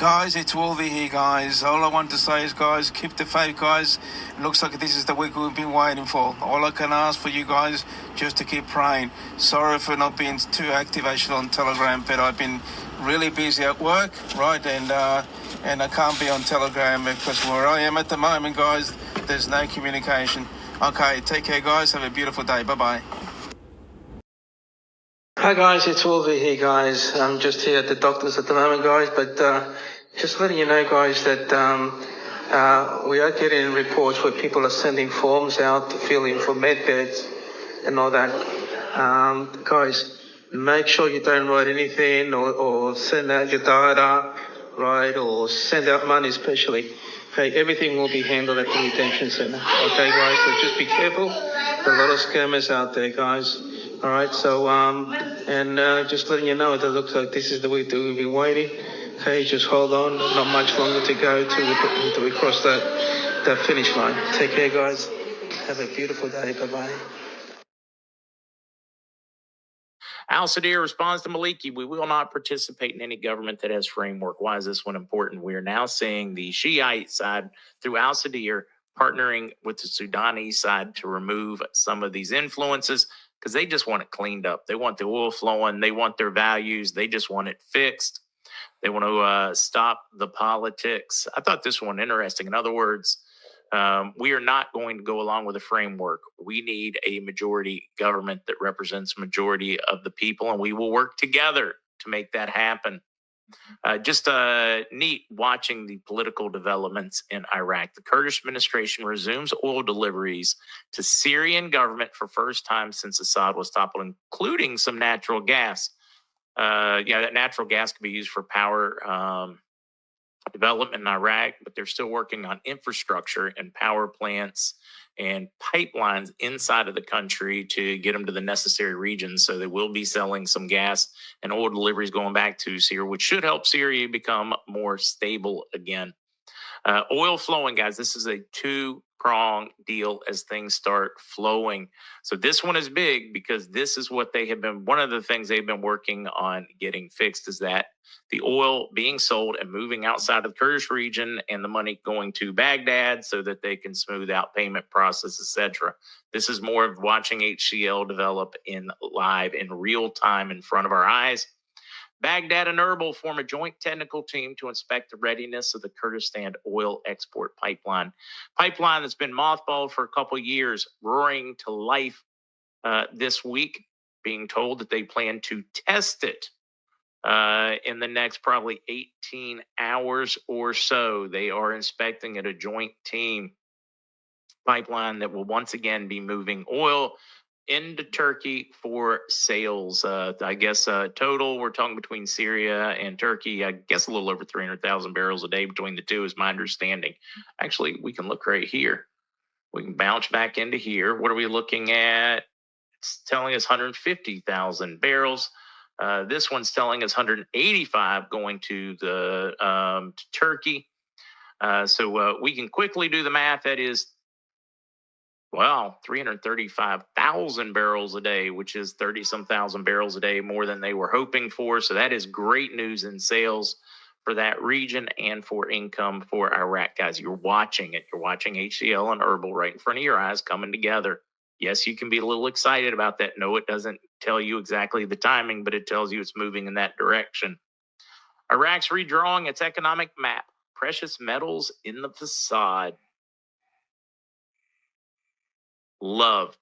Guys, it's Wolverine here, guys. All I want to say is, guys, keep the faith, guys. It looks like this is the week we've been waiting for. All I can ask for you guys, just to keep praying. Sorry for not being too active actually on Telegram, but I've been really busy at work, right? And I can't be on Telegram because where I am at the moment, guys, there's no communication. Okay, take care, guys. Have a beautiful day. Bye-bye. Hi guys, it's Wolverine here, guys. I'm just here at the doctor's at the moment, guys, but just letting you know, guys, that we are getting reports where people are sending forms out to fill in for med beds and all that. Guys, make sure you don't write anything or send out your data, right, or send out money especially. Okay, everything will be handled at the detention center. Okay, guys, so just be careful. There are a lot of scammers out there, guys. All right, so just letting you know that it looks like this is the week that we've been waiting. Okay, just hold on, not much longer to go till we cross that finish line. Take care, guys. Have a beautiful day. Bye-bye. Al-Sadir responds to Maliki, we will not participate in any government that has framework. Why is this one important? We are now seeing the Shiite side through Al-Sadir partnering with the Sudanese side to remove some of these influences because they just want it cleaned up. They want the oil flowing. They want their values. They just want it fixed. They want to stop the politics. I thought this one interesting. In other words, we are not going to go along with a framework. We need a majority government that represents majority of the people, and we will work together to make that happen. Just neat watching the political developments in Iraq. The Kurdish administration resumes oil deliveries to Syrian government for first time since Assad was toppled, including some natural gas. That natural gas can be used for power development in Iraq, but they're still working on infrastructure and power plants and pipelines inside of the country to get them to the necessary regions. So they will be selling some gas and oil deliveries going back to Syria, which should help Syria become more stable again. Oil flowing, guys. This is a two-prong deal as things start flowing. So this one is big because this is what they have been, one of the things they've been working on getting fixed is that the oil being sold and moving outside of the Kurdish region and the money going to Baghdad so that they can smooth out payment process, etc. This is more of watching HCL develop in live in real time in front of our eyes. Baghdad and Erbil form a joint technical team to inspect the readiness of the Kurdistan oil export pipeline. Pipeline that's been mothballed for a couple of years, roaring to life this week, being told that they plan to test it in the next probably 18 hours or so. They are inspecting at a joint team pipeline that will once again be moving oil into Turkey for sales. I guess total, we're talking between Syria and Turkey, I guess a little over 300,000 barrels a day between the two is my understanding. Actually, we can look right here. We can bounce back into here. What are we looking at? It's telling us 150,000 barrels. This one's telling us 185 going to the to Turkey. So we can quickly do the math. That is 335,000 barrels a day, which is 30-some thousand barrels a day more than they were hoping for. So that is great news in sales for that region and for income for Iraq. Guys, you're watching it. You're watching HCL and Erbil right in front of your eyes coming together. Yes, you can be a little excited about that. No, it doesn't tell you exactly the timing, but it tells you it's moving in that direction. Iraq's redrawing its economic map. Precious metals in the facade. Love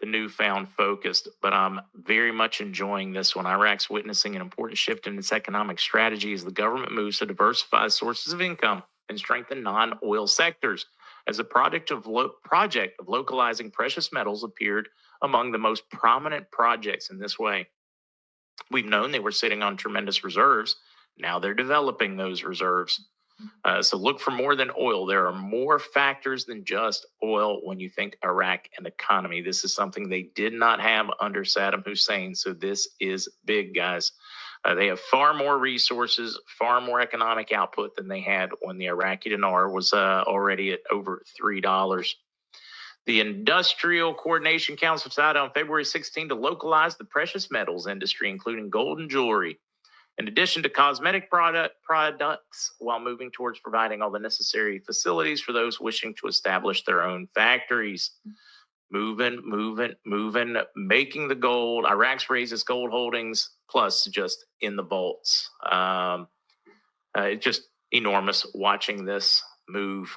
the newfound focus, but I'm very much enjoying this one. Iraq's witnessing an important shift in its economic strategy as the government moves to diversify sources of income and strengthen non-oil sectors. As a project of localizing precious metals appeared among the most prominent projects in this way. We've known they were sitting on tremendous reserves. Now they're developing those reserves. So look for more than oil. There are more factors than just oil when you think Iraq and economy. This is something they did not have under Saddam Hussein. So this is big, guys. They have far more resources, far more economic output than they had when the Iraqi dinar was already at over $3. The Industrial Coordination Council decided on February 16 to localize the precious metals industry, including gold and jewelry. In addition to cosmetic products, while moving towards providing all the necessary facilities for those wishing to establish their own factories. Moving, making the gold. Iraq's raised its gold holdings, plus just in the vaults. It's just enormous watching this move.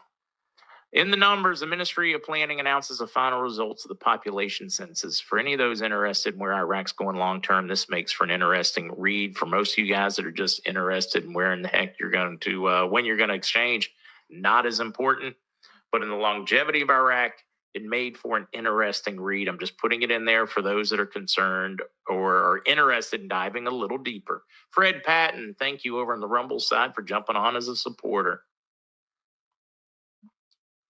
In the numbers, the Ministry of Planning announces the final results of the population census. For any of those interested in where Iraq's going long term, this makes for an interesting read. For most of you guys that are just interested in where in the heck you're going to, when you're going to exchange, not as important. But in the longevity of Iraq, it made for an interesting read. I'm just putting it in there for those that are concerned or are interested in diving a little deeper. Fred Patton, thank you over on the Rumble side for jumping on as a supporter.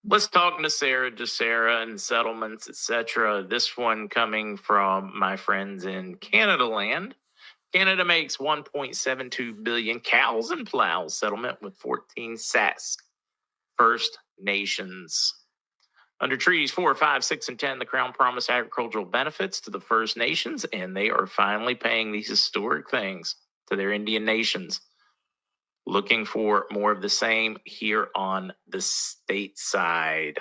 Let's talk Nesara Gesara and settlements, etc. This one coming from my friends in Canada land. Canada makes 1.72 billion cows and plows settlement with 14 Sask First Nations. Under Treaties 4, 5, 6, and 10, the Crown promised agricultural benefits to the First Nations, and they are finally paying these historic things to their Indian nations. Looking for more of the same here on the state side.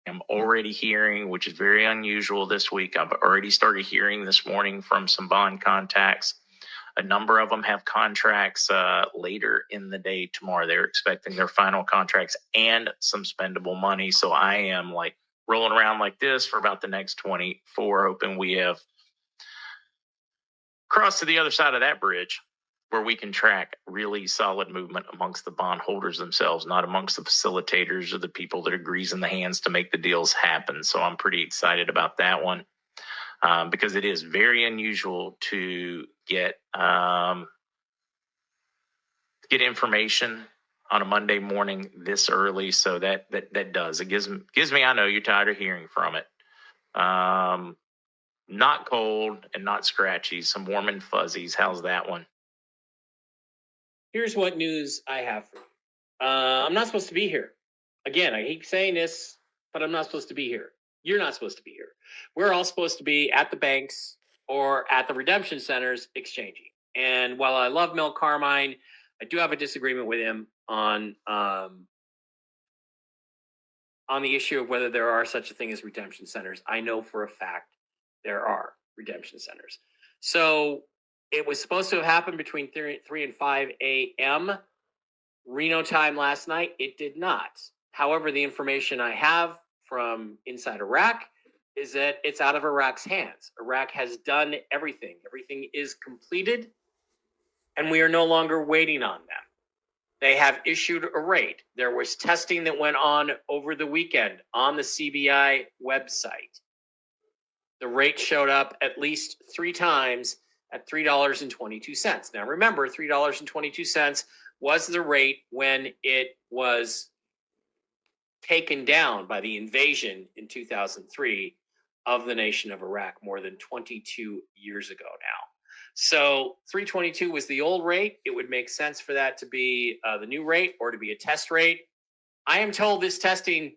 I'm already hearing, which is very unusual this week, I've already started hearing this morning from some bond contacts. A number of them have contracts later in the day tomorrow. They're expecting their final contracts and some spendable money. So I am like rolling around like this for about the next 24, hoping we have crossed to the other side of that bridge where we can track really solid movement amongst the bondholders themselves, not amongst the facilitators or the people that are greasing the hands to make the deals happen. So I'm pretty excited about that one. Because it is very unusual to get information on a Monday morning this early. So that does. It gives me, I know you're tired of hearing from it. Not cold and not scratchy, some warm and fuzzies. How's that one? Here's what news I have for you. I'm not supposed to be here. Again, I keep saying this, but I'm not supposed to be here. You're not supposed to be here. We're all supposed to be at the banks or at the redemption centers exchanging. And while I love Mel Carmine, I do have a disagreement with him on the issue of whether there are such a thing as redemption centers. I know for a fact there are redemption centers. So it was supposed to have happened between 3 and 5 a.m. Reno time last night. It did not. However, the information I have from inside Iraq is that it's out of Iraq's hands. Iraq has done everything. Everything is completed, and we are no longer waiting on them. They have issued a rate. There was testing that went on over the weekend on the CBI website. The rate showed up at least 3 times at $3.22. Now remember, $3.22 was the rate when it was taken down by the invasion in 2003 of the nation of Iraq more than 22 years ago now. So 322 was the old rate. It would make sense for that to be the new rate or to be a test rate. I am told this testing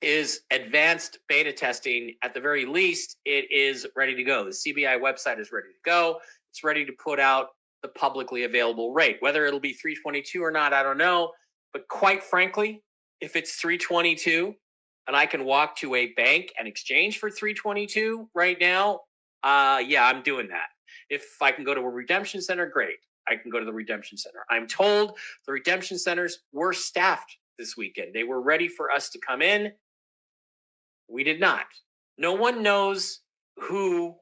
is advanced beta testing. At the very least, it is ready to go. The CBI website is ready to go. It's ready to put out the publicly available rate. Whether it'll be 322 or not, I don't know. But quite frankly, if it's 322 and I can walk to a bank and exchange for 322 right now, yeah, I'm doing that. If I can go to a redemption center, great. I can go to the redemption center. I'm told the redemption centers were staffed this weekend. They were ready for us to come in. We did not. No one knows who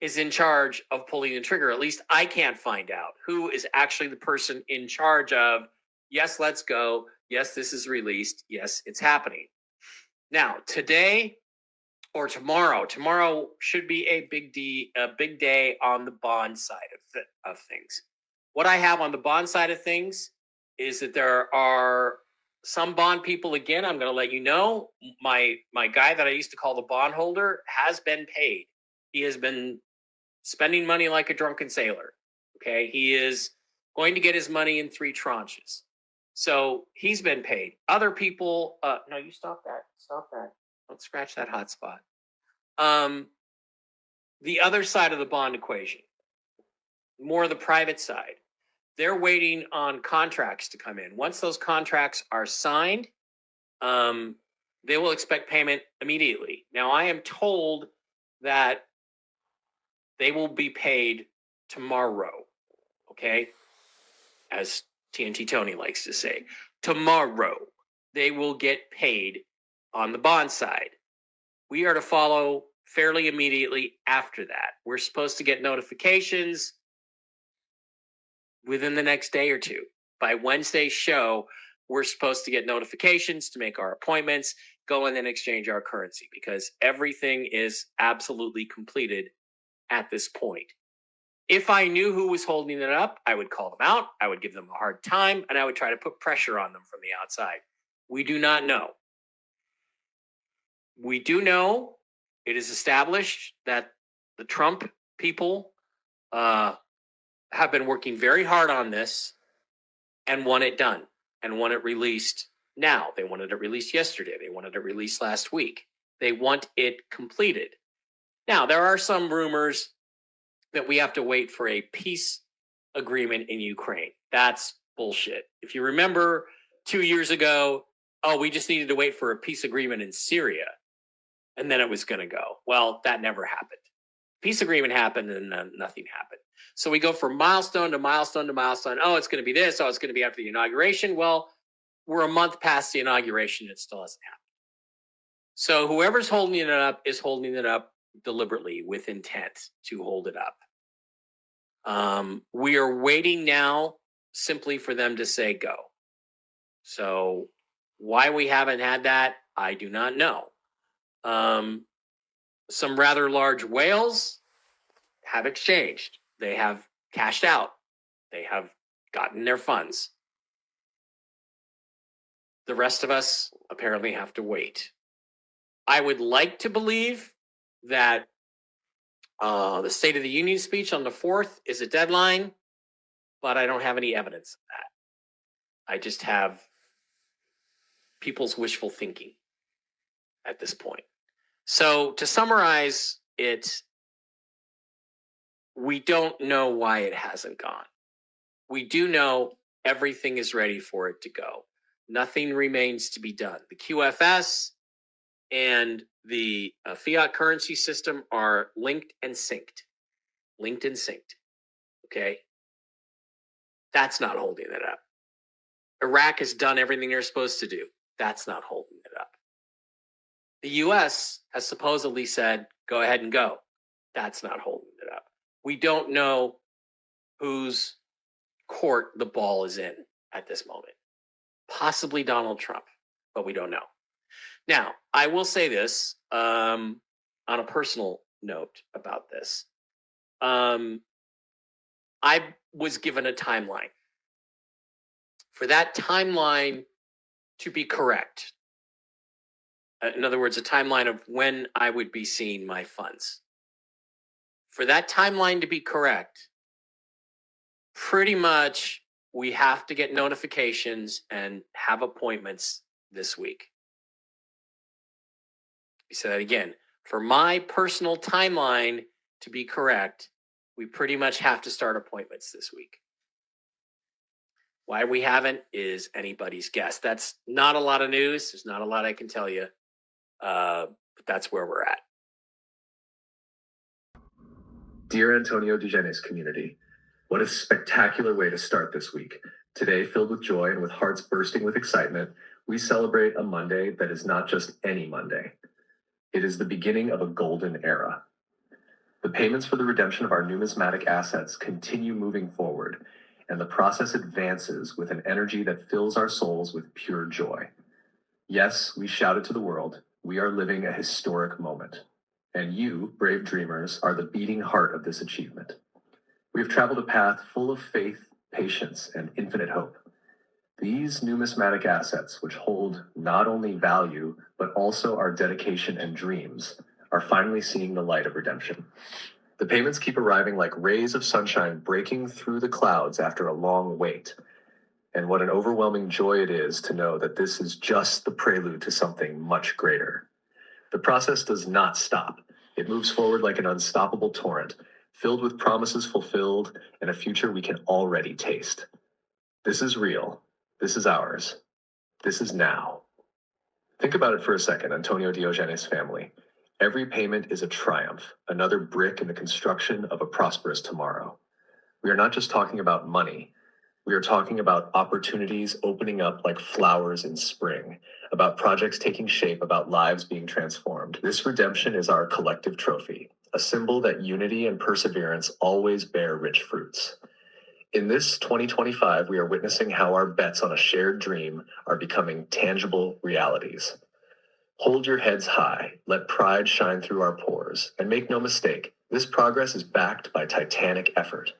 is in charge of pulling the trigger. At least I can't find out who is actually the person in charge of, yes, let's go. Yes, this is released. Yes, it's happening. Now, today or tomorrow should be a big day on the bond side of things. What I have on the bond side of things is that there are some bond people, again, I'm going to let you know, my guy that I used to call the bond holder has been paid. He has been spending money like a drunken sailor. Okay. He is going to get his money in 3 tranches. So he's been paid. Other people, no, you stop that. Don't scratch that hot spot. The other side of the bond equation, more the private side, they're waiting on contracts to come in. Once those contracts are signed, they will expect payment immediately. Now, I am told that they will be paid tomorrow, okay? As TNT Tony likes to say, tomorrow they will get paid on the bond side. We are to follow fairly immediately after that. We're supposed to get notifications within the next day or two. By Wednesday's show, we're supposed to get notifications to make our appointments, go and then exchange our currency, because everything is absolutely completed at this point. If I knew who was holding it up, I would call them out, I would give them a hard time, and I would try to put pressure on them from the outside. We do not know. We do know it is established that the Trump people have been working very hard on this and want it done and want it released now. They wanted it released yesterday. They wanted it released last week. They want it completed. Now, there are some rumors that we have to wait for a peace agreement in Ukraine. That's bullshit. If you remember 2 years ago, we just needed to wait for a peace agreement in Syria, and then it was going to go. Well, that never happened. Peace agreement happened, and nothing happened. So we go from milestone to milestone to milestone. Oh, it's going to be this. Oh, it's going to be after the inauguration. Well, we're a month past the inauguration. It still hasn't happened. So whoever's holding it up is holding it up deliberately with intent to hold it up. We are waiting now simply for them to say go. So why we haven't had that, I do not know. Some rather large whales have exchanged. They have cashed out. They have gotten their funds. The rest of us apparently have to wait. I would like to believe that the State of the Union speech on the 4th is a deadline, but I don't have any evidence of that. I just have people's wishful thinking at this point. So to summarize it, we don't know why it hasn't gone. We do know everything is ready for it to go. Nothing remains to be done. The QFS and the fiat currency system are linked and synced. Linked and synced. Okay? That's not holding it up. Iraq has done everything they're supposed to do. That's not holding it up. The US has supposedly said, go ahead and go. That's not holding it up. We don't know whose court the ball is in at this moment. Possibly Donald Trump, but we don't know. Now, I will say this on a personal note about this. I was given a timeline. For that timeline to be correct, in other words, a timeline of when I would be seeing my funds. For that timeline to be correct, pretty much we have to get notifications and have appointments this week. Let me say that again. For my personal timeline to be correct, we pretty much have to start appointments this week. Why we haven't is anybody's guess. That's not a lot of news. There's not a lot I can tell you. But that's where we're at. Dear Antonio Diogenes community, what a spectacular way to start this week. Today, filled with joy and with hearts bursting with excitement, we celebrate a Monday that is not just any Monday. It is the beginning of a golden era. The payments for the redemption of our numismatic assets continue moving forward, and the process advances with an energy that fills our souls with pure joy. Yes, we shout it to the world, we are living a historic moment. And you, brave dreamers, are the beating heart of this achievement. We have traveled a path full of faith, patience, and infinite hope. These numismatic assets, which hold not only value, but also our dedication and dreams, are finally seeing the light of redemption. The payments keep arriving like rays of sunshine breaking through the clouds after a long wait. And what an overwhelming joy it is to know that this is just the prelude to something much greater. The process does not stop. It moves forward like an unstoppable torrent, filled with promises fulfilled and a future we can already taste. This is real. This is ours. This is now. Think about it for a second, Antonio Diogenes family. Every payment is a triumph, another brick in the construction of a prosperous tomorrow. We are not just talking about money. We are talking about opportunities opening up like flowers in spring, about projects taking shape, about lives being transformed. This redemption is our collective trophy, a symbol that unity and perseverance always bear rich fruits. In this 2025, we are witnessing how our bets on a shared dream are becoming tangible realities. Hold your heads high, let pride shine through our pores, and make no mistake, this progress is backed by titanic effort.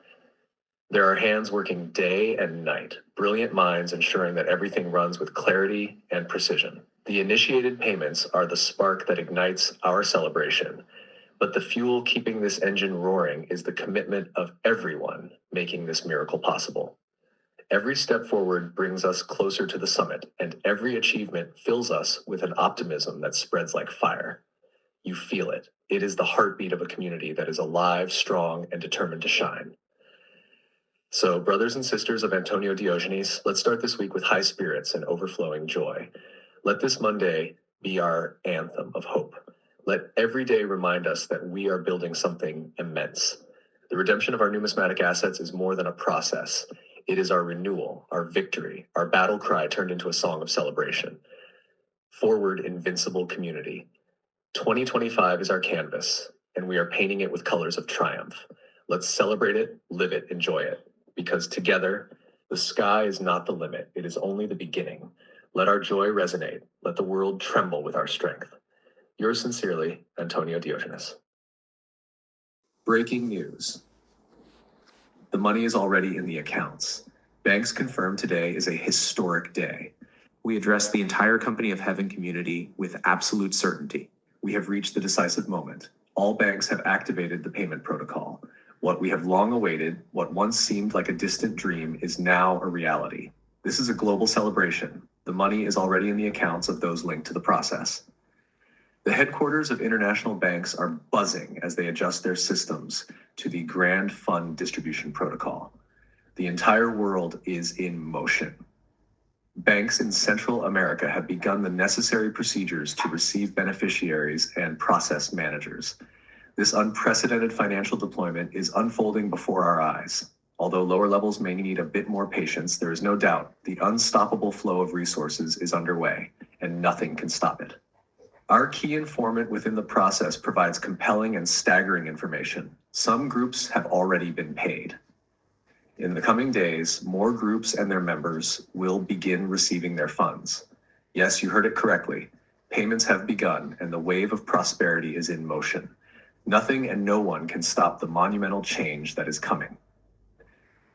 There are hands working day and night, brilliant minds ensuring that everything runs with clarity and precision. The initiated payments are the spark that ignites our celebration, but the fuel keeping this engine roaring is the commitment of everyone making this miracle possible. Every step forward brings us closer to the summit, and every achievement fills us with an optimism that spreads like fire. You feel it. It is the heartbeat of a community that is alive, strong, and determined to shine. So, brothers and sisters of Antonio Diogenes, let's start this week with high spirits and overflowing joy. Let this Monday be our anthem of hope. Let every day remind us that we are building something immense. The redemption of our numismatic assets is more than a process. It is our renewal, our victory, our battle cry turned into a song of celebration. Forward, invincible community. 2025 is our canvas, and we are painting it with colors of triumph. Let's celebrate it, live it, enjoy it. Because together, the sky is not the limit, it is only the beginning. Let our joy resonate. Let the world tremble with our strength. Yours sincerely, Antonio Diogenes. Breaking news. The money is already in the accounts. Banks confirmed today is a historic day. We address the entire Company of Heaven community with absolute certainty. We have reached the decisive moment. All banks have activated the payment protocol. What we have long awaited, what once seemed like a distant dream, is now a reality. This is a global celebration. The money is already in the accounts of those linked to the process. The headquarters of international banks are buzzing as they adjust their systems to the Grand Fund Distribution Protocol. The entire world is in motion. Banks in Central America have begun the necessary procedures to receive beneficiaries and process managers. This unprecedented financial deployment is unfolding before our eyes. Although lower levels may need a bit more patience, there is no doubt the unstoppable flow of resources is underway, and nothing can stop it. Our key informant within the process provides compelling and staggering information. Some groups have already been paid. In the coming days, more groups and their members will begin receiving their funds. Yes, you heard it correctly. Payments have begun, and the wave of prosperity is in motion. Nothing and no one can stop the monumental change that is coming.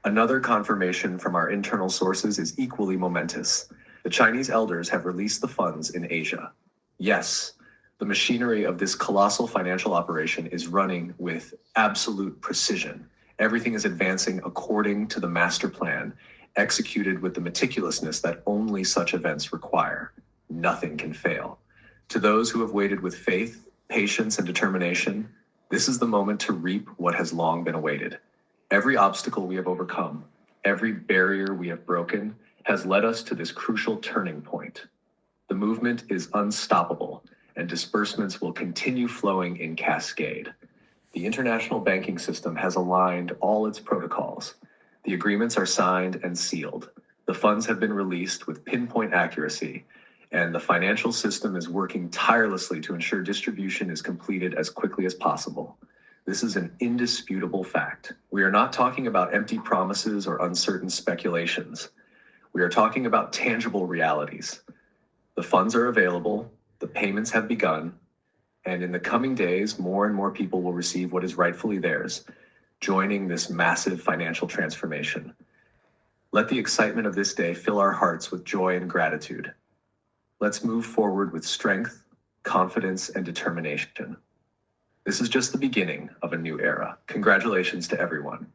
Another confirmation from our internal sources is equally momentous. The Chinese elders have released the funds in Asia. Yes, the machinery of this colossal financial operation is running with absolute precision. Everything is advancing according to the master plan, executed with the meticulousness that only such events require. Nothing can fail. To those who have waited with faith, patience, and determination, this is the moment to reap what has long been awaited. Every obstacle we have overcome, every barrier we have broken, has led us to this crucial turning point. The movement is unstoppable, and disbursements will continue flowing in cascade. The international banking system has aligned all its protocols. The agreements are signed and sealed. The funds have been released with pinpoint accuracy, and the financial system is working tirelessly to ensure distribution is completed as quickly as possible. This is an indisputable fact. We are not talking about empty promises or uncertain speculations. We are talking about tangible realities. The funds are available, the payments have begun, and in the coming days, more and more people will receive what is rightfully theirs, joining this massive financial transformation. Let the excitement of this day fill our hearts with joy and gratitude. Let's move forward with strength, confidence, and determination. This is just the beginning of a new era. Congratulations to everyone.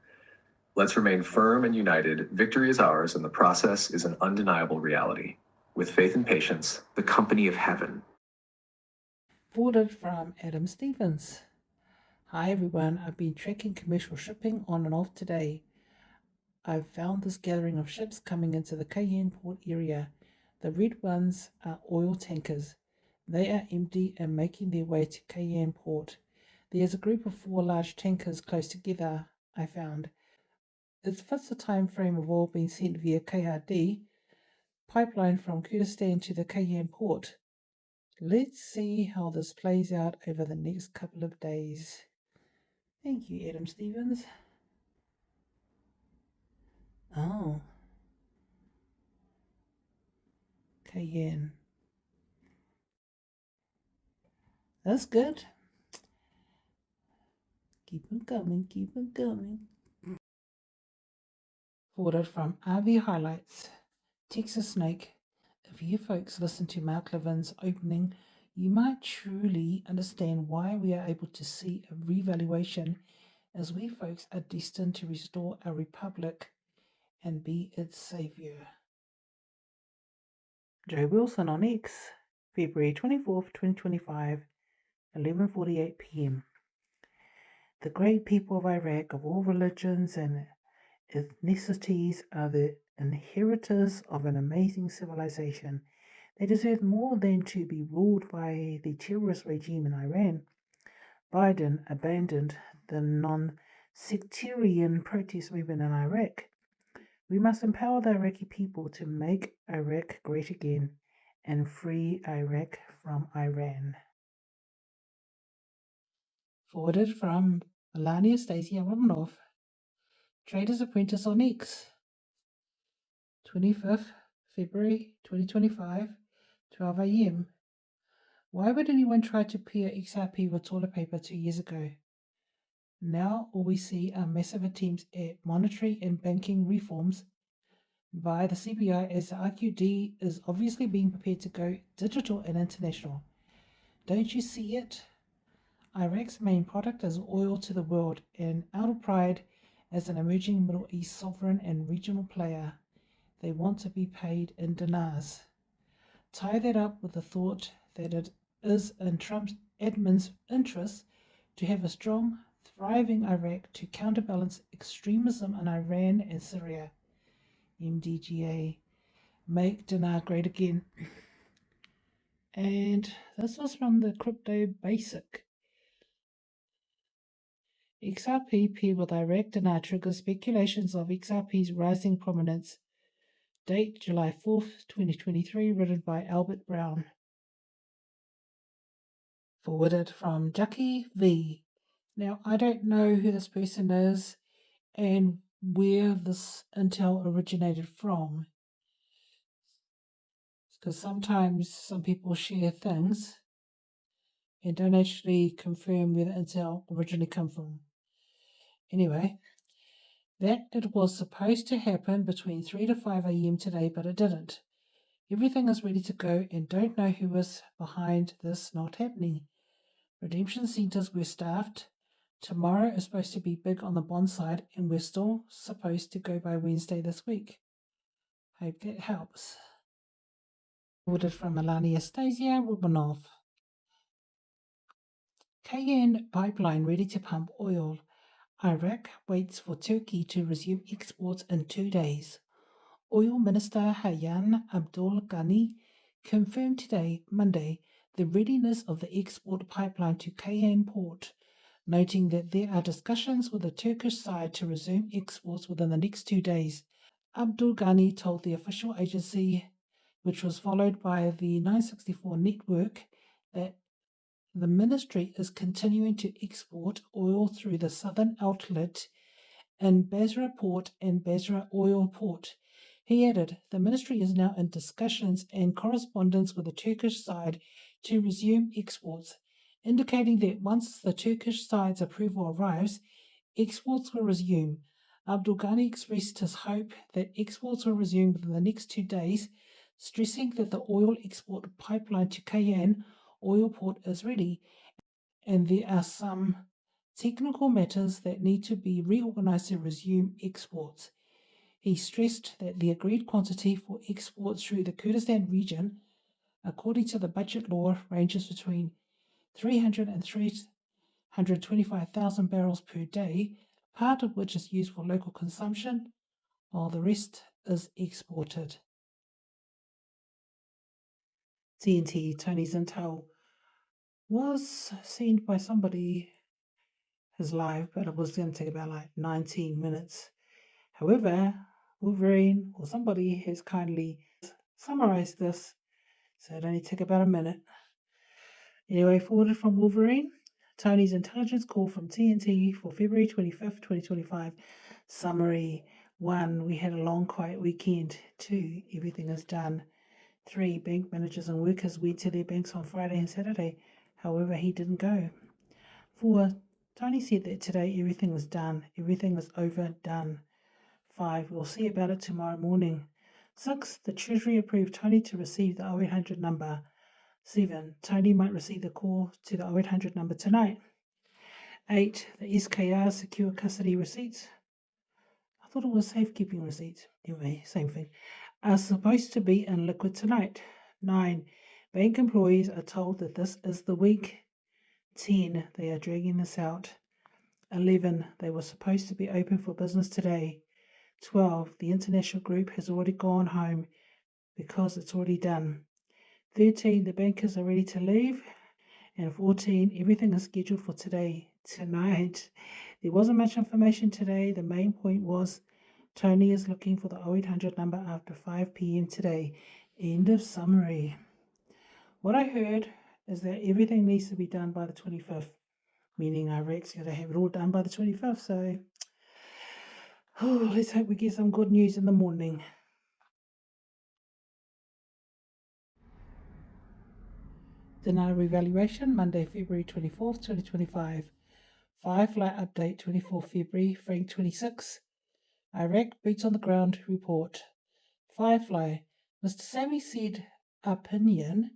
Let's remain firm and united. Victory is ours, and the process is an undeniable reality. With faith and patience, the Company of Heaven. Voted from Adam Stevens. Hi everyone, I've been tracking commercial shipping on and off today. I've found this gathering of ships coming into the Ceyhan port area. The red ones are oil tankers. They are empty and making their way to Ceyhan port. There's a group of 4 large tankers close together, I found. It fits the time frame of oil being sent via KRD pipeline from Kurdistan to the Ceyhan port. Let's see how this plays out over the next couple of days. Thank you, Adam Stevens. Oh. Ceyhan. That's good. Keep them coming, keep them coming. Forwarded from RV Highlights. Texas Snake. If you folks listen to Mark Levin's opening, you might truly understand why we are able to see a revaluation as we folks are destined to restore our republic and be its savior. Joe Wilson on X, February 24th, 2025, 11:48 p.m. The great people of Iraq, of all religions and ethnicities, are the inheritors of an amazing civilization. They deserve more than to be ruled by the terrorist regime in Iran. Biden abandoned the non-sectarian protest movement in Iraq. We must empower the Iraqi people to make Iraq great again and free Iraq from Iran. Forwarded from Melania Stasia Romanoff. Tradersapprentice on X. 25th February 2025, 12 a.m. Why would anyone try to pair XRP with toilet paper 2 years ago? Now all we see are massive attempts at monetary and banking reforms by the CBI as the RQD is obviously being prepared to go digital and international. Don't you see it? Iraq's main product is oil to the world, and out of pride as an emerging Middle East sovereign and regional player, they want to be paid in dinars. Tie that up with the thought that it is in Trump's admin's interest to have a strong, thriving Iraq to counterbalance extremism in Iran and Syria. MDGA, make dinar great again. And this was from the Crypto Basic. XRP paired with Iraq dinar triggers speculations of XRP's rising prominence. Date July 4th, 2023, written by Albert Brown. Forwarded from Jacquie V. Now, I don't know who this person is and where this intel originated from, because sometimes some people share things and don't actually confirm where the intel originally come from. Anyway, that it was supposed to happen between 3 to 5 a.m. today, but it didn't. Everything is ready to go and don't know who is behind this not happening. Redemption centers were staffed. Tomorrow is supposed to be big on the bond side, and we're still supposed to go by Wednesday this week. Hope that helps. Ordered from Melania Stasia Rubinov. Ceyhan pipeline ready to pump oil. Iraq waits for Turkey to resume exports in 2 days. Oil Minister Ceyhan Abdul Ghani confirmed today, Monday, the readiness of the export pipeline to Ceyhan port, noting that there are discussions with the Turkish side to resume exports within the next 2 days. Abdul Ghani told the official agency, which was followed by the 964 network, that the ministry is continuing to export oil through the southern outlet in Basra Port and Basra Oil Port. He added, the ministry is now in discussions and correspondence with the Turkish side to resume exports, indicating that once the Turkish side's approval arrives, exports will resume. Abdul Ghani expressed his hope that exports will resume within the next 2 days, stressing that the oil export pipeline to Ceyhan oil port is ready, and there are some technical matters that need to be reorganized to resume exports. He stressed that the agreed quantity for exports through the Kurdistan region, according to the budget law, ranges between 300 and 125,000 barrels per day, part of which is used for local consumption, while the rest is exported. TNT Tony Summary was seen by somebody as live, but it was going to take about like 19 minutes. However, Wolverine or somebody has kindly summarized this, so it only took about a minute. Anyway, forwarded from Wolverine, Tony's intelligence call from TNT for February 25th, 2025. Summary 1. We had a long, quiet weekend. 2. Everything is done. 3. Bank managers and workers went to their banks on Friday and Saturday. However, he didn't go. 4. Tony said that today everything was done. Everything was overdone. 5. We'll see about it tomorrow morning. 6. The Treasury approved Tony to receive the 0800 number. 7. Tony might receive the call to the 0800 number tonight. 8. The SKR secure custody receipts. I thought it was safekeeping receipts. Anyway, same thing. Are supposed to be in liquid tonight. 9. Bank employees are told that this is the week. 10. They are dragging this out. 11. They were supposed to be open for business today. 12. The international group has already gone home because it's already done. 13. The bankers are ready to leave. And 14. Everything is scheduled for today. Tonight. There wasn't much information today. The main point was Tony is looking for the 0800 number after 5 p.m. today. End of summary. What I heard is that everything needs to be done by the 25th, meaning Iraq's going to have it all done by the 25th. So, let's hope we get some good news in the morning. Dinar revaluation, Monday, February 24th, 2025. Firefly update, 24th February, Frank 26. Iraq boots on the ground report. Firefly, Mr. Sammy said, opinion,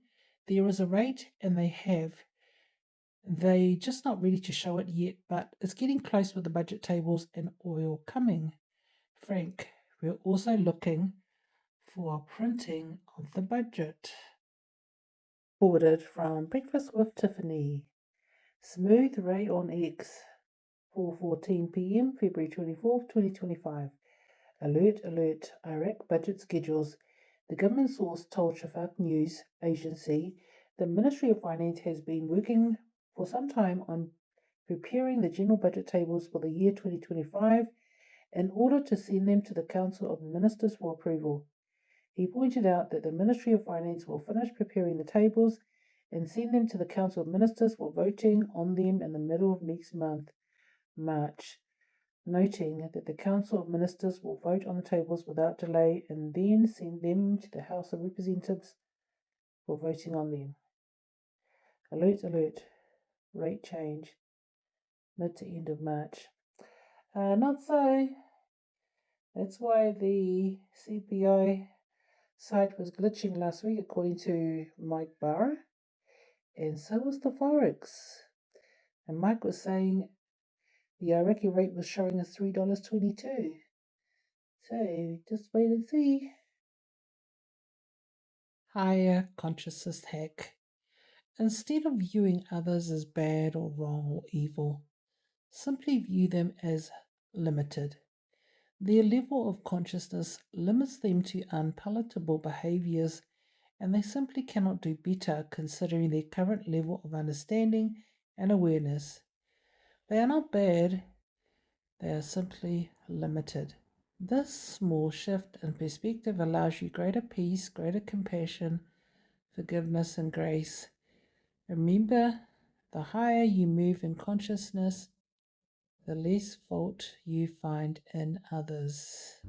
there is a rate and they just not ready to show it yet, but it's getting close with the budget tables and oil coming. Frank, we're also looking for a printing of the budget. Forwarded from Breakfast with Tiffany. Smooth Ray on X, 4:14 p.m., February 24th, 2025. Alert, alert, Iraq budget schedules. The government source told Shafak News Agency the Ministry of Finance has been working for some time on preparing the general budget tables for the year 2025 in order to send them to the Council of Ministers for approval. He pointed out that the Ministry of Finance will finish preparing the tables and send them to the Council of Ministers for voting on them in the middle of next month, March, noting that the Council of Ministers will vote on the tables without delay and then send them to the House of Representatives for voting on them. Alert, alert, rate change, mid to end of March. Not so. That's why the CPI site was glitching last week, according to Mike Barr, and so was the Forex. And Mike was saying the Iraqi rate was showing us $3.22. So just wait and see. Higher consciousness hack. Instead of viewing others as bad or wrong or evil, simply view them as limited. Their level of consciousness limits them to unpalatable behaviors, and they simply cannot do better considering their current level of understanding and awareness. They are not bad, they are simply limited. This small shift in perspective allows you greater peace, greater compassion, forgiveness, and grace. Remember, the higher you move in consciousness, the less fault you find in others.